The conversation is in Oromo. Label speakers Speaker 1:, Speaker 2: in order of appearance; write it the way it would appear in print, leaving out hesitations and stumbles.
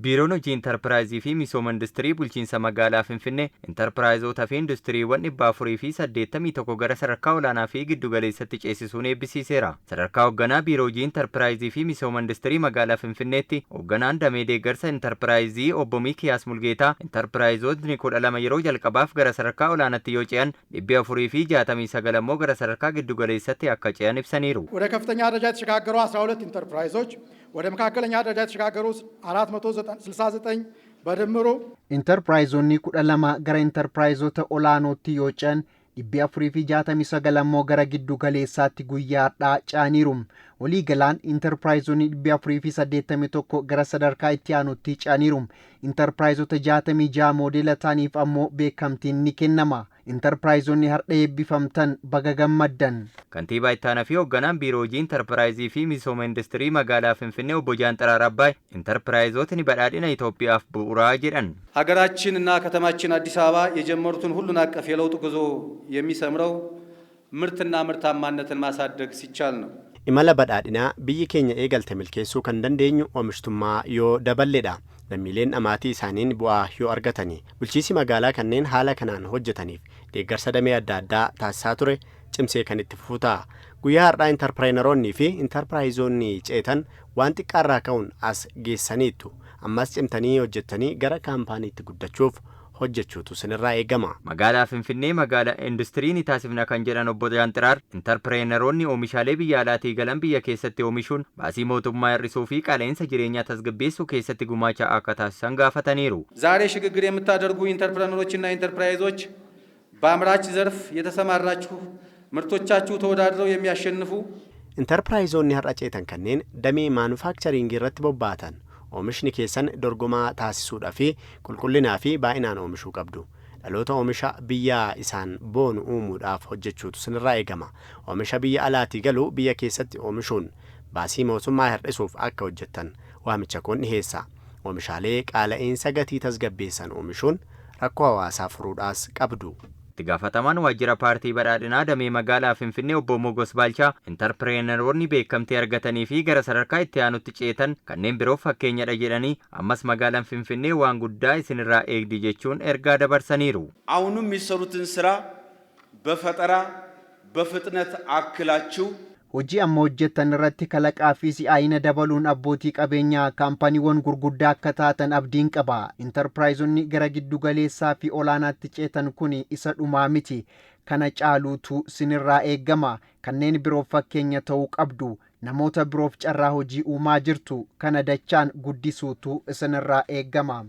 Speaker 1: Biiroon hojii intarpiraayizii fi misooma industirii bulchiinsa magaalaa Finfinnee intarpiraayizoota fi industiriiwwan 481 gara sadarkaa olaanaa fi giddu galeessatti ceesisuun eebbisiiseera. Sadarkaa hoogganaa biiroo hojii intarpiraayizii fi misooma industirii magaalaa Finfinneetti hoogganaan damee deeggarsa intarpiraayizii obbo Miikiyaas Mulgeetaa intarpiraayizootni 12 yeroo jalqabaaf gara sadarkaa olaanaatti yoo ce'an 469 immoo gara sadarkaa giddu galeessatti akka ce'an ibsaniiru.
Speaker 2: ወደ ከፍተኛ ደረጃ የተሸጋገሩ 12 ኢንተርፕራይዞች ወደ መካከለኛ ደረጃ የተሸጋገሩ 469 በድምሩ
Speaker 3: ኢንተርፕራይዞኒ 12 gara ኢንተርፕራይዞota olaanootti yoo ce'an 469 immoo gara giddu galeessaatti guyyaadhaa ce'aniiru. Walii galaan intarpiraayizonni 481 gara sadarkaa itti aanutti ce'aniiru. Intarpiraayizota 66 moodela ta'aniif ammoo beekamtiin ni kennama. Intarpiraayizonni har'a eebbifamtan baga gammaddan.
Speaker 1: Kantiibaa itti aanaa fi hoogganaan biiroo hojii intarpiraayizii fi misooma industirii magaalaa Finfinnee obbo Jaanxiraar Abbaay intarpiraayizotni badhaadhina Itoophiyaaf bu'uuraa jedhan.
Speaker 4: ሀገራችንና ከተማችን አዲስ አበባ የጀመሩትን ሁሉን አቀፍ የለውጥ ጉዞ የሚሰምረው ምርትና ምርታማነትን ማሳደግ ሲቻል ነው።
Speaker 5: Imala badhaadhinaa biyyi keenya eegalte milkeessuu kan dandeenyu oomishtummaa yoo daballedha. Lammiileen amaatii isaaniin bu'aa yoo argatani. Bulchiinsi magaalaa kanneen haala kanaan hojjetaniif deeggarsa damee adda addaa taasisaa ture cimsee kan itti fufuu ta'a. Guyyaa har'aa intarpireeneroonnii fi intarpiraayizoonni ceetan waan xiqqaarraa ka'uun as geessaniitu. Ammas cimtanii hojjettanii gara kaampaaniitti guddachuuf hojjechuutu sinirraa eegama.
Speaker 1: Magaalaa Finfinnee magaalaa industirii ni taasifna kan jedhan obbo Jaanxiraar intarpireeneroonni oomishaalee biyya alaatii galan biyya keessatti oomishuun baasii mootummaa hir'isuu fi qaala'insa jireenyaa tasgabbeessuu keessatti gumaacha akka taasisan gaafataniiru.
Speaker 4: ዛሬ ሽግግር የምታደርጉ ኢንተርፕረነሮችና ኢንተርፕራይዞች በአምራች ዘርፍ የተሰማራችሁ ምርቶቻችሁ ተወዳድረው የሚያሸንፉ
Speaker 5: intarpiraayizoonni har'a ceetan kanneen damee maanufaakcharingii irratti bobba'atan oomishni keessan dorgomaa taasisuudhaa fi qulqullinaa fi baay'inaan oomishuu qabdu. Dhaloota oomisha biyya isaan boonu uumuudhaaf hojjechuutu sinirraa eegama. Oomisha biyya alaatii galu biyya keessatti oomishuun baasii mootummaa hir'isuuf akka hojjettan waamicha kun dhiheessa. Oomishaalee qaala'insa gatii tasgabbeessan oomishuun rakkoo hawaasaa furuudhaas qabdu.
Speaker 1: Itti gaafatamaan waajjira paartii badhaadhinaa damee magaalaa Finfinnee obbo Mogos Baalchaa intarpireeneroonni beekamtii argatanii fi gara sadarkaa itti aanutti ceetan kanneen biroof fakkeenyadha jedhanii ammas magaalaan Finfinnee waan guddaa isinirraa eegdi jechuun ergaa dabarsaniiru.
Speaker 6: አሁንም የሚሰሩትን ስራ በፈጠራ በፍጥነት አክላችሁ
Speaker 3: hojii amma hojjettan irratti kalaqaa fi si'aayina dabaluun abbootii qabeenyaa kaampaniiwwan gurguddaa akka taatan abdiin qaba. Intarpiraayizonni gara giddu galeessaa fi olaanaatti ceetan kun isa dhumaa miti. Kana caaluutu sinirraa eegama. Kanneen biroof fakkeenya ta'uu qabdu. Namoota biroof carraa hojii uumaa jirtu. Kana dachaan guddisuutu isinirraa eegama.